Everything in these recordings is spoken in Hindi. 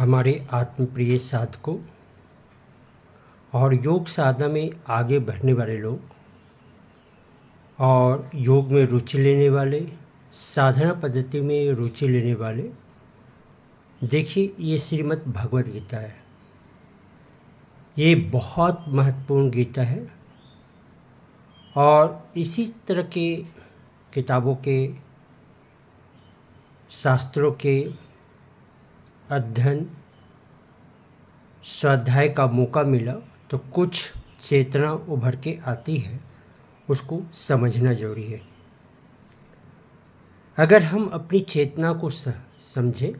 हमारे आत्मप्रिय साधकों और योग साधना में आगे बढ़ने वाले लोग और योग में रुचि लेने वाले, साधना पद्धति में रुचि लेने वाले, देखिए ये श्रीमद् भगवद गीता है। ये बहुत महत्वपूर्ण गीता है और इसी तरह के किताबों के, शास्त्रों के अध्ययन, स्वाध्याय का मौका मिला तो कुछ चेतना उभर के आती है, उसको समझना जरूरी है। अगर हम अपनी चेतना को समझें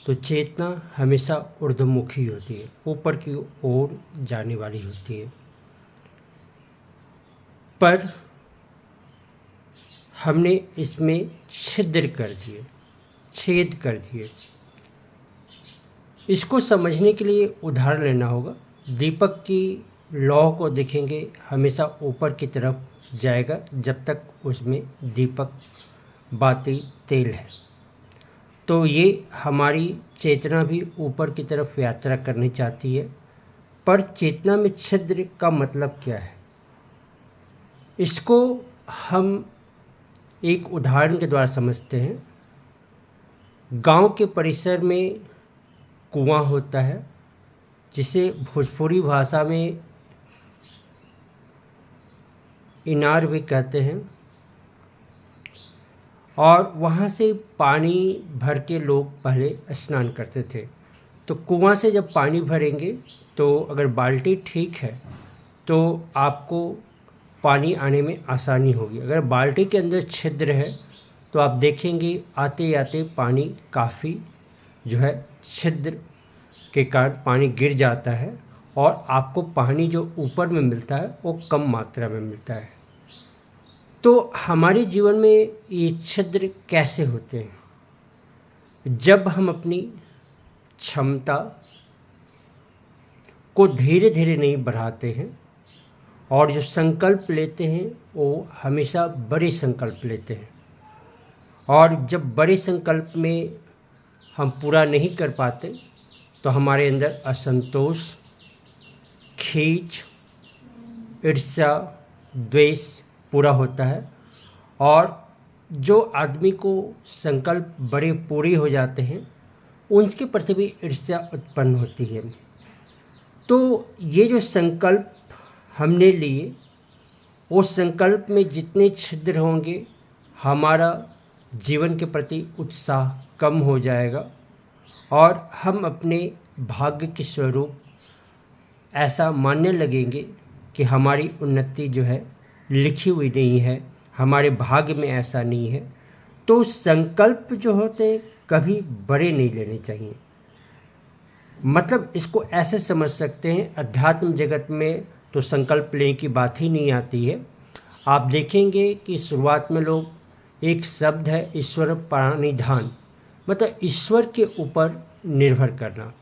तो चेतना हमेशा ऊर्ध्वमुखी होती है, ऊपर की ओर जाने वाली होती है। पर हमने इसमें छेद कर दिए। इसको समझने के लिए उदाहरण लेना होगा। दीपक की लौ को देखेंगे, हमेशा ऊपर की तरफ जाएगा जब तक उसमें दीपक बाती तेल है। तो ये हमारी चेतना भी ऊपर की तरफ यात्रा करनी चाहती है, पर चेतना में छिद्र का मतलब क्या है, इसको हम एक उदाहरण के द्वारा समझते हैं। गांव के परिसर में कुआं होता है, जिसे भोजपुरी भाषा में इनार भी कहते हैं, और वहाँ से पानी भर के लोग पहले स्नान करते थे। तो कुआं से जब पानी भरेंगे तो अगर बाल्टी ठीक है तो आपको पानी आने में आसानी होगी। अगर बाल्टी के अंदर छिद्र है तो आप देखेंगे आते आते पानी काफ़ी जो है छिद्र के कारण पानी गिर जाता है और आपको पानी जो ऊपर में मिलता है वो कम मात्रा में मिलता है। तो हमारे जीवन में ये छिद्र कैसे होते हैं? जब हम अपनी क्षमता को धीरे धीरे नहीं बढ़ाते हैं और जो संकल्प लेते हैं वो हमेशा बड़े संकल्प लेते हैं, और जब बड़े संकल्प में हम पूरा नहीं कर पाते तो हमारे अंदर असंतोष, खींच, ईर्ष्या, द्वेष पूरा होता है। और जो आदमी को संकल्प बड़े पूरे हो जाते हैं उनके प्रति भी ईर्ष्या उत्पन्न होती है। तो ये जो संकल्प हमने लिए, उस संकल्प में जितने छिद्र होंगे हमारा जीवन के प्रति उत्साह कम हो जाएगा और हम अपने भाग्य के स्वरूप ऐसा मानने लगेंगे कि हमारी उन्नति जो है लिखी हुई नहीं है, हमारे भाग्य में ऐसा नहीं है। तो संकल्प जो होते हैं कभी बड़े नहीं लेने चाहिए। मतलब इसको ऐसे समझ सकते हैं, अध्यात्म जगत में तो संकल्प लेने की बात ही नहीं आती है। आप देखेंगे कि शुरुआत में लोग, एक शब्द है ईश्वर प्रणिधान, मतलब ईश्वर के ऊपर निर्भर करना।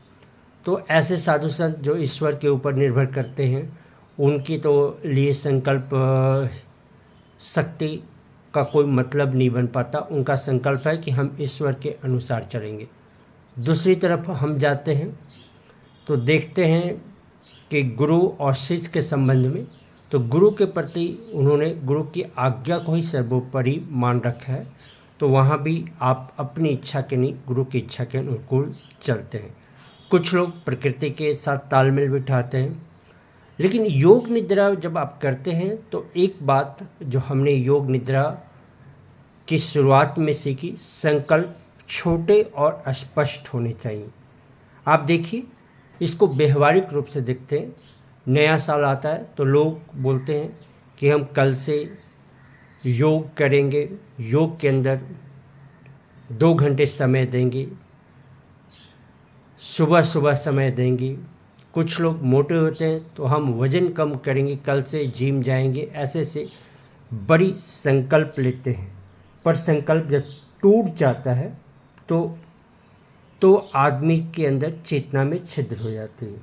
तो ऐसे साधु संत जो ईश्वर के ऊपर निर्भर करते हैं उनकी तो लिए संकल्प शक्ति का कोई मतलब नहीं बन पाता। उनका संकल्प है कि हम ईश्वर के अनुसार चलेंगे। दूसरी तरफ हम जाते हैं तो देखते हैं कि गुरु और शिष्य के संबंध में, तो गुरु के प्रति उन्होंने गुरु की आज्ञा को ही सर्वोपरि मान रखा है। तो वहाँ भी आप अपनी इच्छा के नहीं, गुरु की इच्छा के अनुकूल चलते हैं। कुछ लोग प्रकृति के साथ तालमेल बिठाते हैं। लेकिन योग निद्रा जब आप करते हैं तो एक बात जो हमने योग निद्रा की शुरुआत में सीखी, संकल्प छोटे और स्पष्ट होने चाहिए। आप देखिए, इसको व्यवहारिक रूप से देखते हैं। नया साल आता है तो लोग बोलते हैं कि हम कल से योग करेंगे, योग के अंदर 2 घंटे समय देंगे, सुबह सुबह समय देंगे। कुछ लोग मोटे होते हैं तो हम वज़न कम करेंगे, कल से जिम जाएंगे, ऐसे से बड़ी संकल्प लेते हैं। पर संकल्प जब टूट जाता है तो आदमी के अंदर चेतना में छिद्र हो जाती है।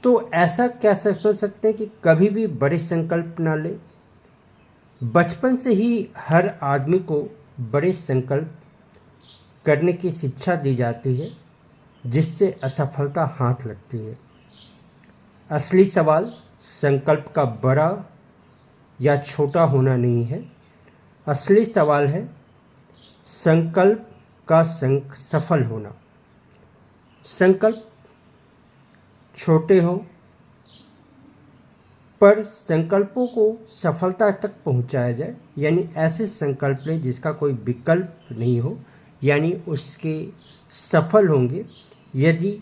तो ऐसा क्या समझ सकते हैं कि कभी भी बड़े संकल्प ना ले। बचपन से ही हर आदमी को बड़े संकल्प करने की शिक्षा दी जाती है, जिससे असफलता हाथ लगती है। असली सवाल संकल्प का बड़ा या छोटा होना नहीं है। असली सवाल है संकल्प का सफल होना। संकल्प छोटे हो, पर संकल्पों को सफलता तक पहुंचाया जाए, यानी ऐसे संकल्प लें जिसका कोई विकल्प नहीं हो, यानी उसके सफल होंगे। यदि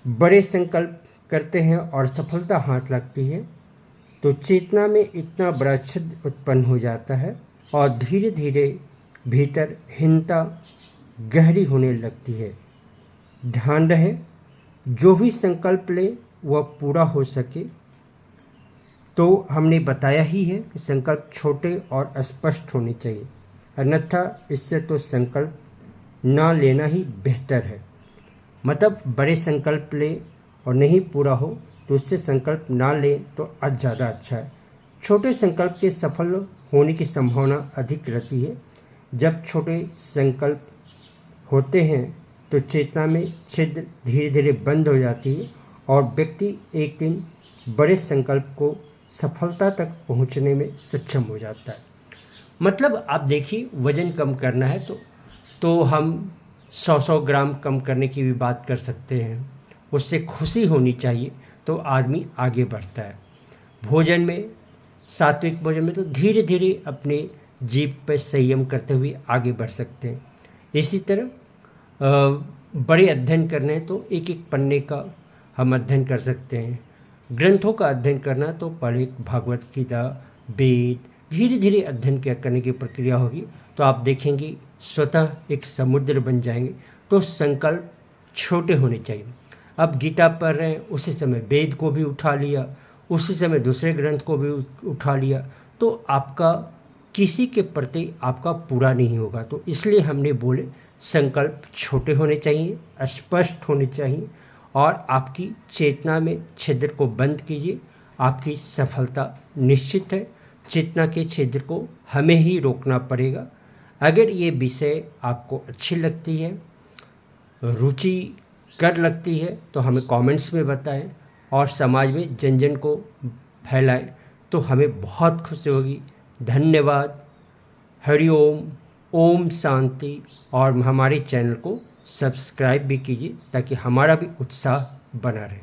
बड़े संकल्प करते हैं और सफलता हाथ लगती है तो चेतना में इतना बड़ा छिद्र उत्पन्न हो जाता है और धीरे धीरे भीतर हीनता गहरी होने लगती है। ध्यान रहे, जो भी संकल्प ले वह पूरा हो सके। तो हमने बताया ही है कि संकल्प छोटे और स्पष्ट होने चाहिए, अन्यथा इससे तो संकल्प ना लेना ही बेहतर है। मतलब बड़े संकल्प ले और नहीं पूरा हो तो उससे संकल्प ना ले तो आज ज़्यादा अच्छा है। छोटे संकल्प के सफल होने की संभावना अधिक रहती है। जब छोटे संकल्प होते हैं तो चेतना में छिद्र धीरे धीरे बंद हो जाती है और व्यक्ति एक दिन बड़े संकल्प को सफलता तक पहुंचने में सक्षम हो जाता है। मतलब आप देखिए, वज़न कम करना है तो हम 100 ग्राम कम करने की भी बात कर सकते हैं। उससे खुशी होनी चाहिए तो आदमी आगे बढ़ता है। भोजन में, सात्विक भोजन में तो धीरे धीरे अपने जीभ पर संयम करते हुए आगे बढ़ सकते हैं। इसी तरह बड़े अध्ययन करने हैं तो एक एक पन्ने का हम अध्ययन कर सकते हैं। ग्रंथों का अध्ययन करना तो पहले भागवत गीता, वेद, धीरे धीरे अध्ययन करने की प्रक्रिया होगी तो आप देखेंगे स्वतः एक समुद्र बन जाएंगे। तो संकल्प छोटे होने चाहिए। अब गीता पढ़ रहे हैं, उसी समय वेद को भी उठा लिया, उसी समय दूसरे ग्रंथ को भी उठा लिया, तो आपका किसी के प्रति आपका पूरा नहीं होगा। तो इसलिए हमने बोले संकल्प छोटे होने चाहिए, स्पष्ट होने चाहिए और आपकी चेतना में छिद्र को बंद कीजिए। आपकी सफलता निश्चित है। चेतना के छिद्र को हमें ही रोकना पड़ेगा। अगर ये विषय आपको अच्छी लगती है, रुचिकर लगती है तो हमें कमेंट्स में बताएं और समाज में जन जन को फैलाएं तो हमें बहुत खुशी होगी। धन्यवाद। हरिओम, ओम शांति। और हमारे चैनल को सब्सक्राइब भी कीजिए ताकि हमारा भी उत्साह बना रहे।